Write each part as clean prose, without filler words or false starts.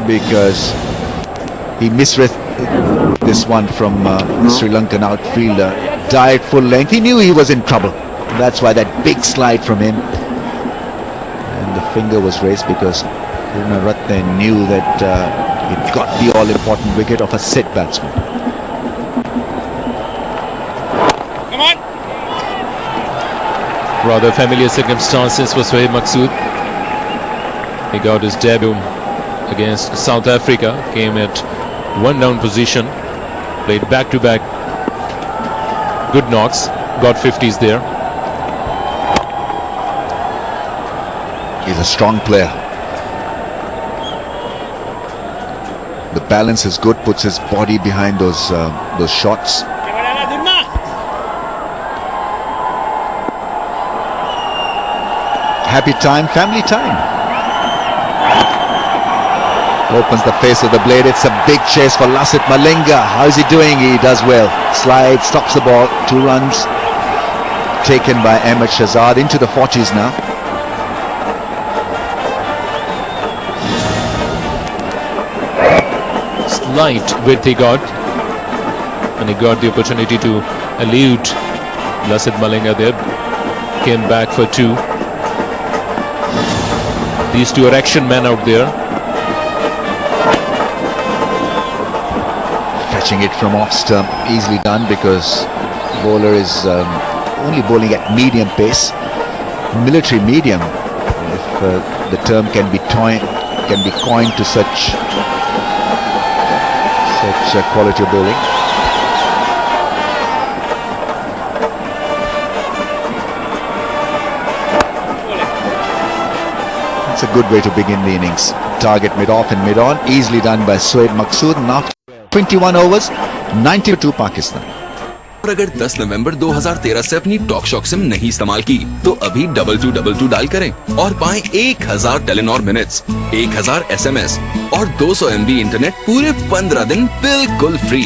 because he misread this one from Sri Lankan outfielder. Died full length. He knew he was in trouble. That's why that big slide from him. And the finger was raised because Ratne knew that he got the all-important wicket of a set batsman. Come on. Rather familiar circumstances for Shahid Maqsood. He got his debut against South Africa, came at one-down position, played back-to-back good knocks, got 50s there. He's a strong player. The balance is good, puts his body behind those shots. Happy time, family time. Opens the face of the blade. It's a big chase for Lasith Malinga. How's he doing? He does well. Slides, stops the ball. 2 runs taken by Ahmed Shahzad into the 40s now. Slight width he got, and he got the opportunity to elude Lasith Malinga there. Came back for 2. These two are action men out there. Fetching it from off stump, easily done because the bowler is only bowling at medium pace, military medium, if the term can be coined to such quality of bowling. It's a good way to begin the innings. Target mid-off and mid-on, easily done by Shahid Maqsood, and after 21 overs, 92 Pakistan. और अगर 10 नवंबर 2013 से अपनी talk shock SIM नहीं इस्तेमाल की तो अभी 2222 dial करें और पाएं 1000 टेलीनॉर मिनट्स, 1000 SMS और 200 MB इंटरनेट पूरे 15 दिन बिल्कुल फ्री।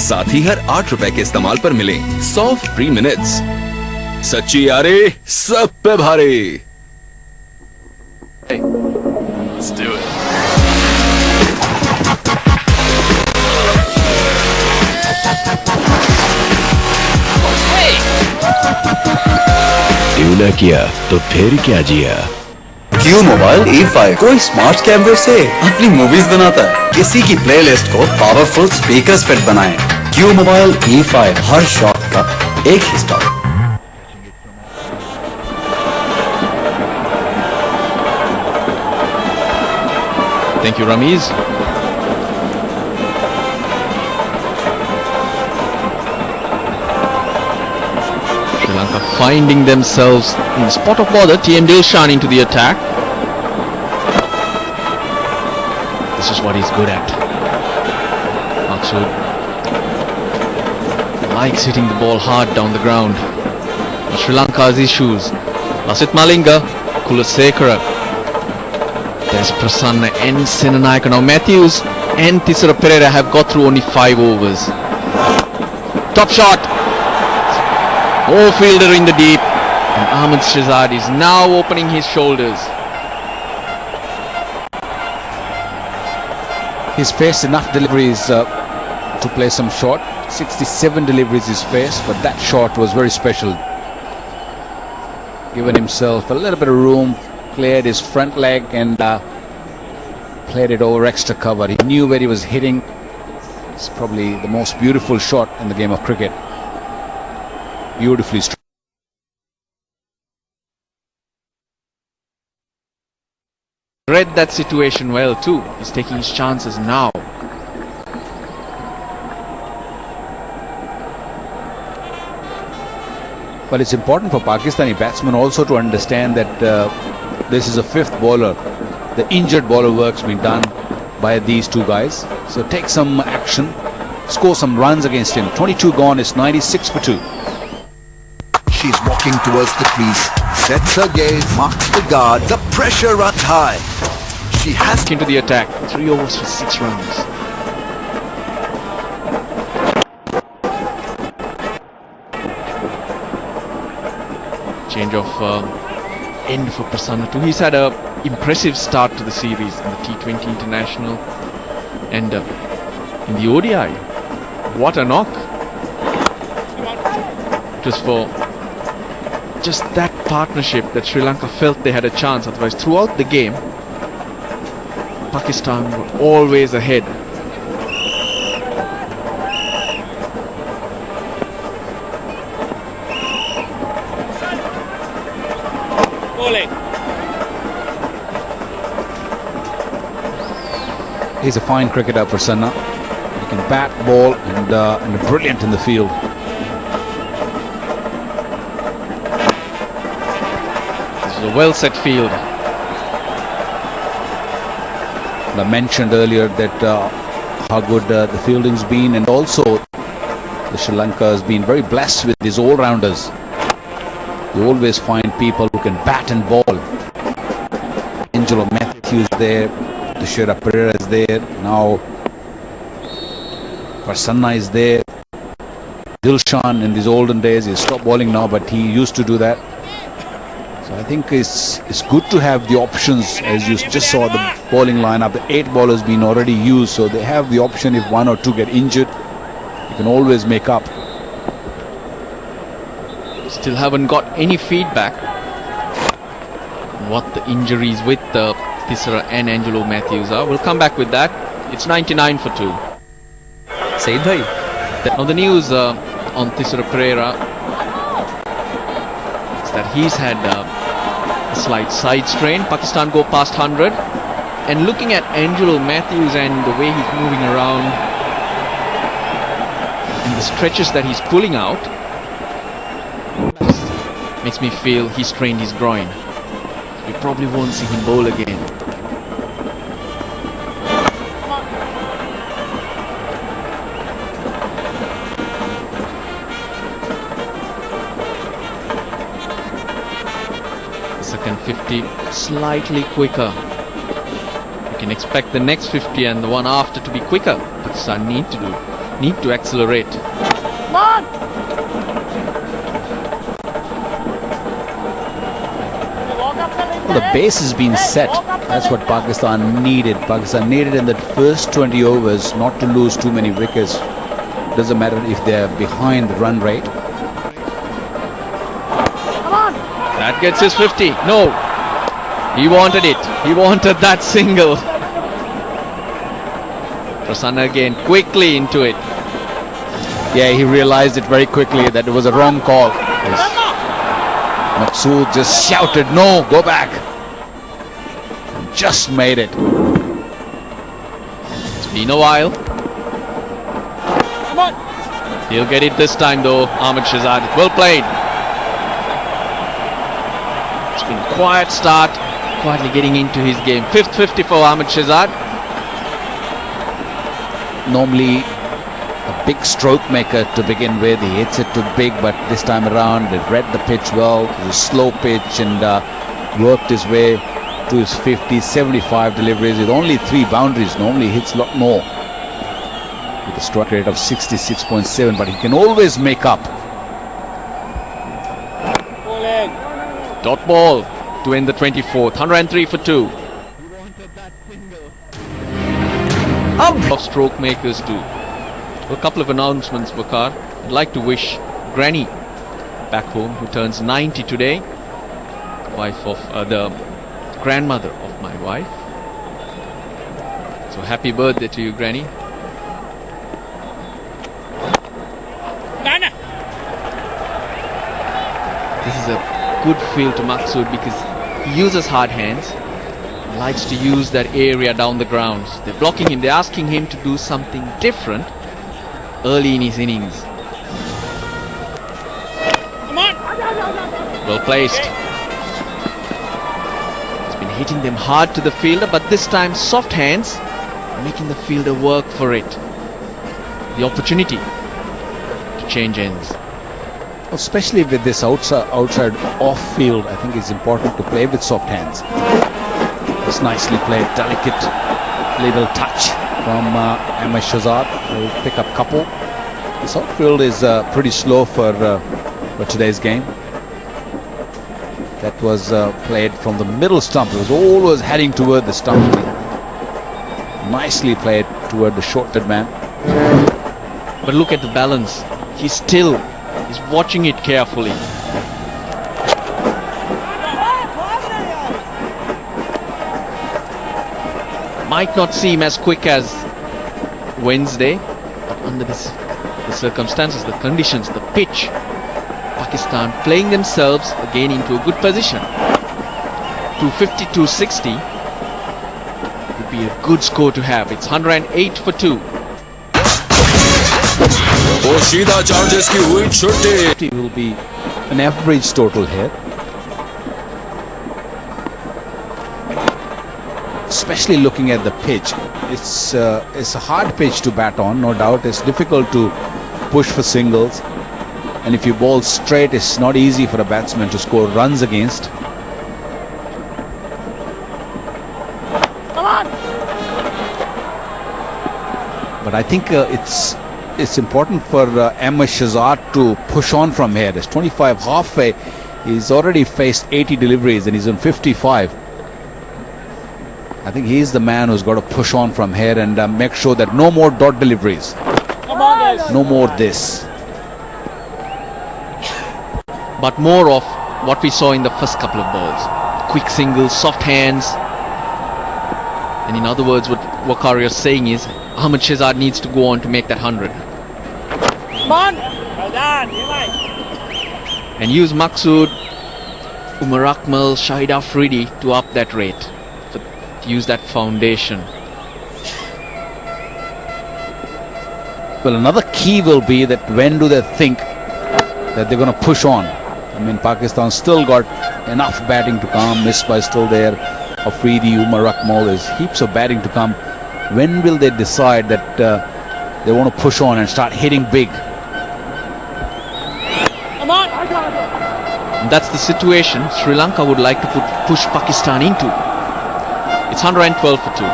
साथ ही हर 8 रुपए के इस्तेमाल पर मिले 100 फ्री मिनट्स। सच्ची यारे सब पे भारे। Let's do it. ट्यूना किया तो फिर क्या जिया। क्यू मोबाइल E5 कोई स्मार्ट कैमरे से अपनी मूवीज बनाता है। किसी की प्लेलिस्ट को पावरफुल स्पीकर्स फिट बनाएं। क्यू मोबाइल E5 हर शॉट का एक ही stop. Thank you, Ramiz. Sri Lanka finding themselves in spot of bother. TM Dilshan into the attack. This is what he's good at. Maqsood likes hitting the ball hard down the ground. Sri Lanka's issues. Lasith Malinga, Kulasekara. There's Prasanna and Senanayaka. Now Matthews and Thisara Pereira have got through only 5 overs. Top shot. Oh, fielder in the deep. And Ahmed Shahzad is now opening his shoulders. He's faced enough deliveries to play some short. 67 deliveries he's faced, but that shot was very special. Given himself a little bit of room, cleared his front leg and played it over extra cover. He knew where he was hitting. It's probably the most beautiful shot in the game of cricket. Beautifully struck. Read that situation well too. He's taking his chances now. But it's important for Pakistani batsmen also to understand that this is a 5th bowler. The injured bowler work's been done by these two guys. So take some action, score some runs against him. 22 gone, is 96 for 2. She's walking towards the crease, sets her gaze, marks the guard, the pressure runs high. She has Into the attack. 3 overs for 6 runs. Change of end for Prasanna too. He's had a impressive start to the series in the T20 International and in the ODI. What a knock. It was for just that partnership that Sri Lanka felt they had a chance. Otherwise, throughout the game, Pakistan were always ahead. Bowling. He's a fine cricketer, Prasanna. He can bat, ball, and brilliant in the field. This is a well set field. I mentioned earlier that how good the fielding's been, and also the Sri Lanka has been very blessed with these all-rounders. You always find people who can bat and ball. Angelo Matthews there, Dushira Pereira is there, now Prasanna is there. Dilshan in these olden days, he's stopped bowling now, but he used to do that. So I think it's good to have the options. As you just saw the bowling lineup, the 8 bowlers been already used, so they have the option if 1 or 2 get injured, you can always make up. Still haven't got any feedback on what the injuries with Thisara and Angelo Matthews are. We'll come back with that. It's 99 for 2. Shahid bhai, Now the news on Thisara Pereira is that he's had a slight side strain. Pakistan go past 100. And looking at Angelo Matthews and the way he's moving around and the stretches that he's pulling out, makes me feel he strained his groin. We probably won't see him bowl again. The second 50 slightly quicker. We can expect the next 50 and the one after to be quicker. Pakistan need to accelerate. Come on! Well, the base has been set. That's what Pakistan needed. Pakistan needed in the first 20 overs not to lose too many wickets. Doesn't matter if they're behind the run rate. That gets his 50. No. He wanted it. He wanted that single. Prasanna again quickly into it. Yeah, he realized it very quickly that it was a wrong call. Maqsood just shouted, no, go back. And just made it. It's been a while. Come on! He'll get it this time though, Ahmed Shahzad. Well played. It's been a quiet start. Quietly getting into his game. 5th 50 for Ahmed Shahzad. Normally a big stroke maker to begin with. He hits it too big, but this time around he read the pitch well. It was a slow pitch and worked his way to his 50, 75 deliveries with only 3 boundaries. Normally he hits a lot more with a strike rate of 66.7, but he can always make up. Bowling. Dot ball to end the 24th. 103 for 2. Of stroke makers too. A couple of announcements, Bakar. I'd like to wish Granny back home, who turns 90 today, wife of the grandmother of my wife. So happy birthday to you, Granny. Nana. This is a good field to Maqsood because he uses hard hands, likes to use that area down the grounds. They're blocking him, they're asking him to do something different early in his innings. Come on! Well placed. He's been hitting them hard to the fielder, but this time soft hands, making the fielder work for it. The opportunity to change ends. Especially with this outside off field, I think it's important to play with soft hands. It's nicely played, delicate little touch from Ahmed Shahzad. He'll pick up couple. This outfield is pretty slow for today's game. That was played from the middle stump. It was always heading toward the stump. Nicely played toward the short-head man. But look at the balance. He's watching it carefully. Might not seem as quick as Wednesday, but under the circumstances, the conditions, the pitch, Pakistan playing themselves again into a good position. 250-260 would be a good score to have. It's 108 for 2. पोशीदा charges की हुई छुट्टी. It will be an average total here. Especially looking at the pitch. It's a hard pitch to bat on, no doubt. It's difficult to push for singles. And if you bowl straight, it's not easy for a batsman to score runs against. Come on! But I think it's important for Ahmed Shahid to push on from here. There's 25 halfway. He's already faced 80 deliveries and he's on 55. I think he's the man who's got to push on from here and make sure that no more dot deliveries. Come on, guys! No more this. But more of what we saw in the first couple of balls. Quick singles, soft hands. And in other words, what Waqar is saying is Ahmed Shahid needs to go on to make that 100. Come on! Well done, you mate. And use Maqsood, Umar Akmal, Shahid Afridi to up that rate. To use that foundation. Well, another key will be that when do they think that they're going to push on? I mean, Pakistan still got enough batting to come. Misbah is still there. Afridi, Umar Akmal, there's heaps of batting to come. When will they decide that they want to push on and start hitting big? Come on! And that's the situation Sri Lanka would like to push Pakistan into. It's 112 for 2.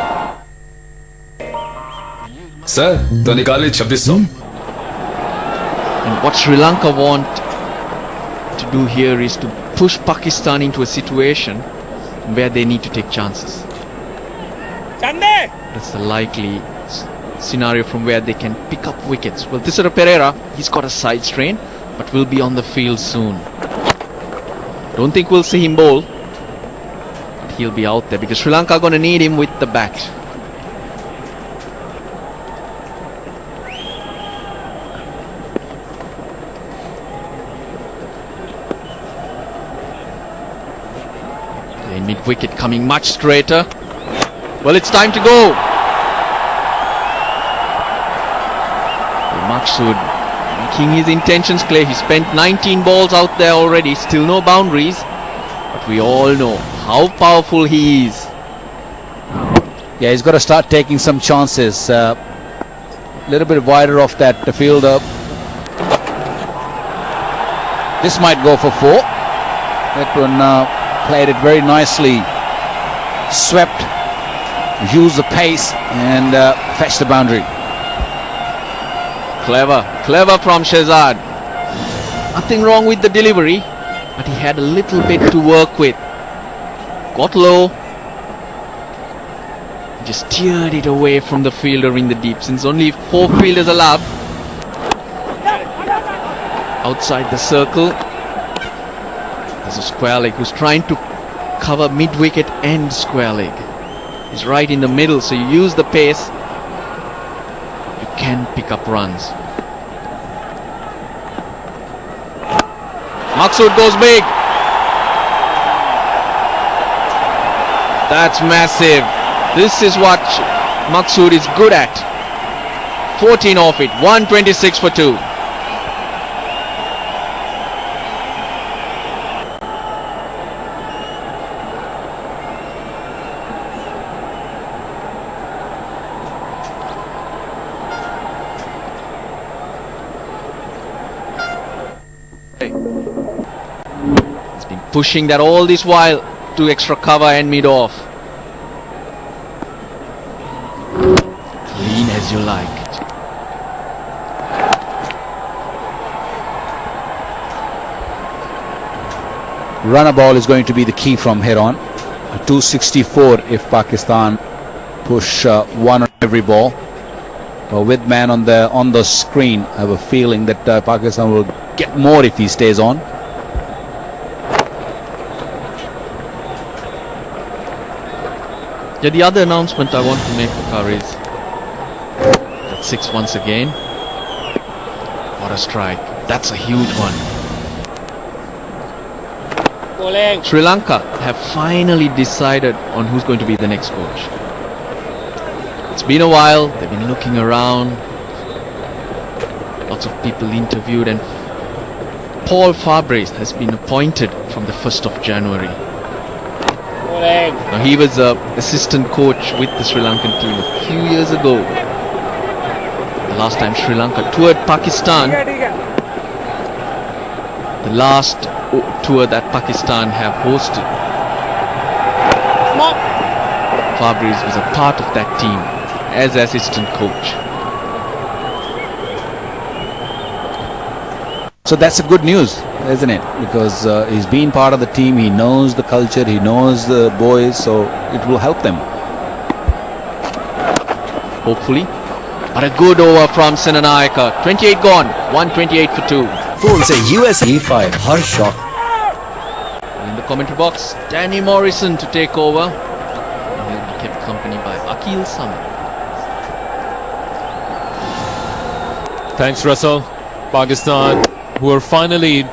Sir तो निकाले 2600. And what Sri Lanka want to do here is to push Pakistan into a situation where they need to take chances. Chande! That's the likely scenario from where they can pick up wickets. Well, Thisara Pereira, he's got a side strain, but will be on the field soon. Don't think we'll see him bowl. But he'll be out there because Sri Lanka are going to need him with the bat. Mid-wicket coming much straighter. Well, it's time to go. Maqsood making his intentions clear. He spent 19 balls out there already. Still no boundaries. But we all know how powerful he is. Yeah, he's got to start taking some chances. A little bit wider off that fielder. This might go for 4. That one played it very nicely. Swept, used the pace and fetched the boundary. Clever from Shahid. Nothing wrong with the delivery, but he had a little bit to work with. Got low. Just steered it away from the fielder in the deep. Since only 4 fielders allowed. Outside the circle. There's a square leg who's trying to cover mid-wicket and square leg. He's right in the middle, so you use the pace. You can pick up runs. Maqsood goes big. That's massive. This is what Maqsood is good at. 14 off it, 126 for 2. He's been pushing that all this while to extra cover and mid off. Clean as you like. runner ball is going to be the key from here on. 264 if Pakistan push one on every ball. With man on the screen, I have a feeling that Pakistan will get more if he stays on. Yeah, the other announcement I want to make, Bakar, is that 6 once again. What a strike. That's a huge one. Bowling. Sri Lanka have finally decided on who's going to be the next coach. It's been a while, they've been looking around, lots of people interviewed, and Paul Fabres has been appointed from the 1st of January. Bowling. Now, he was an assistant coach with the Sri Lankan team a few years ago. The last time Sri Lanka toured Pakistan, the last tour that Pakistan have hosted, Fabres was a part of that team as assistant coach. So that's a good news, isn't it? Because he's been part of the team, he knows the culture, he knows the boys, so it will help them. Hopefully. But a good over from Senanayaka. 28 gone, 128 for 2. Phone से US E5 her shot. In the commentary box, Danny Morrison to take over. And he'll be kept company by Akil Samad. Thanks, Russell. Pakistan, who are finally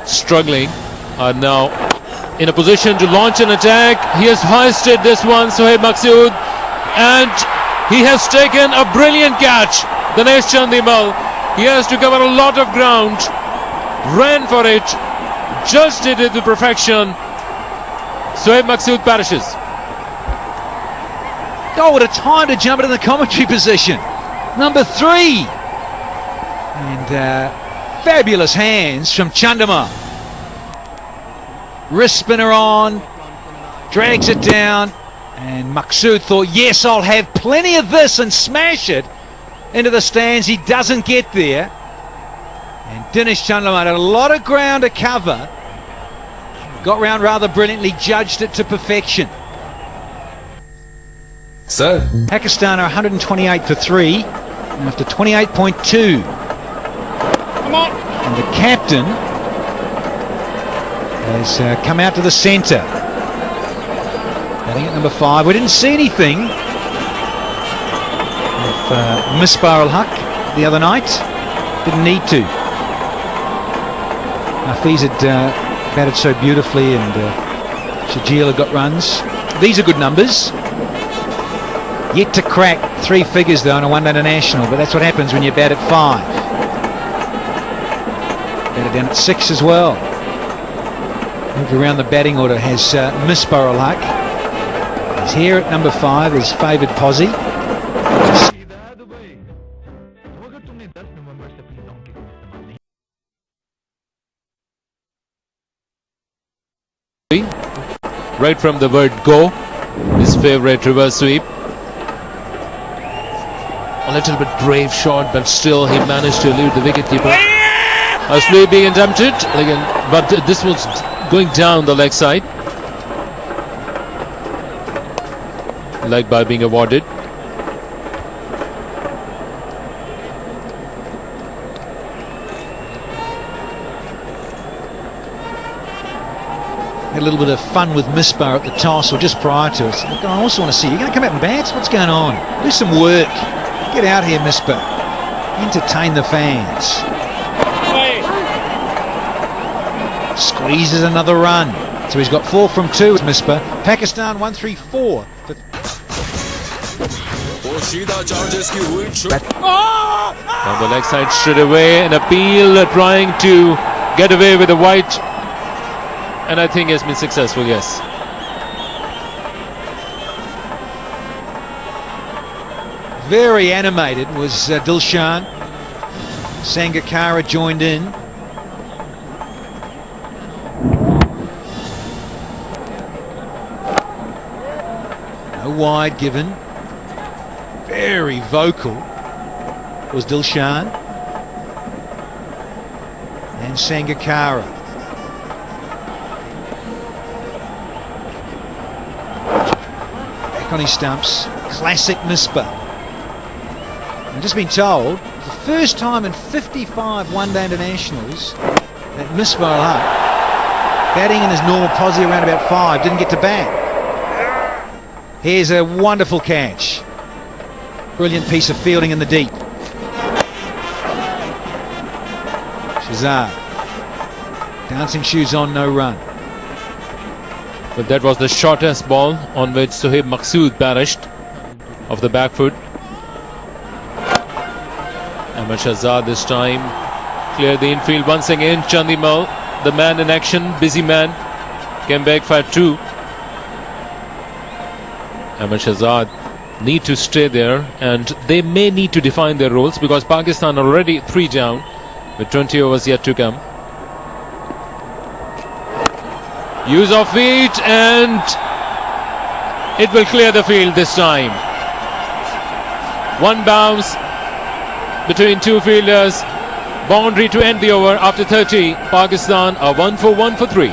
struggling, are now in a position to launch an attack. He has hoisted this one, Sohaib Maksud, and he has taken a brilliant catch. Dinesh Chandimal, he has to cover a lot of ground, ran for it, just did it to perfection. Sohaib Maksud perishes. Oh, what a time to jump into the commentary position. Number 3. And fabulous hands from Chandimal. Wrist spinner on, drags it down, and Maksud thought, yes, I'll have plenty of this, and smash it into the stands. He doesn't get there. And Dinesh Chandimal had a lot of ground to cover. Got round rather brilliantly, judged it to perfection. Sir, Pakistan are 128 for 3 after 28.2. Come on. And the captain has come out to the centre. Batting at number 5. We didn't see anything of Misbah al-Haq the other night. Didn't need to. Hafiz had batted so beautifully, and Shahid had got runs. These are good numbers. Yet to crack 3 figures though in a one-day international, but that's what happens when you bat at 5. Batted down at 6 as well. Moved around the batting order has Misbah al-Haq. He's here at number 5 as favoured posse. Right from the word go, his favourite reverse sweep. A little bit brave shot, but still he managed to elude the wicketkeeper. A sweep being attempted, again, but this was going down the leg side. Leg bye being awarded. Had a little bit of fun with Misbah at the toss, or just prior to it. Look, I also want to see, you're going to come out and bat? What's going on? Do some work. Get out here, Misbah. Entertain the fans. Squeezes another run. So he's got 4 from 2 with Misbah. Pakistan 1-3-4. On the leg side straight away, an appeal trying to get away with the white. And I think he has been successful, yes. Very animated was Dilshan. Sangakkara joined in. No wide given. Very vocal was Dilshan. And Sangakkara. Back on his stumps. Classic misper. I've just been told the first time in 55 one-day internationals that misper up, batting in his normal posse around about 5, didn't get to bat. Here's a wonderful catch. Brilliant piece of fielding in the deep. Shahid. Dancing shoes on, no run. But that was the shortest ball on which Shoaib Maqsood perished off the back foot. Ahmed Shahzad this time cleared the infield once again. Chandimal, the man in action, busy man, came back for 2. Ahmed Shahzad need to stay there, and they may need to define their roles because Pakistan already 3 down with 20 overs yet to come. Use of feet, and it will clear the field this time. One bounce between 2 fielders, boundary to end the over after 30. Pakistan are 1 for 1 for 3.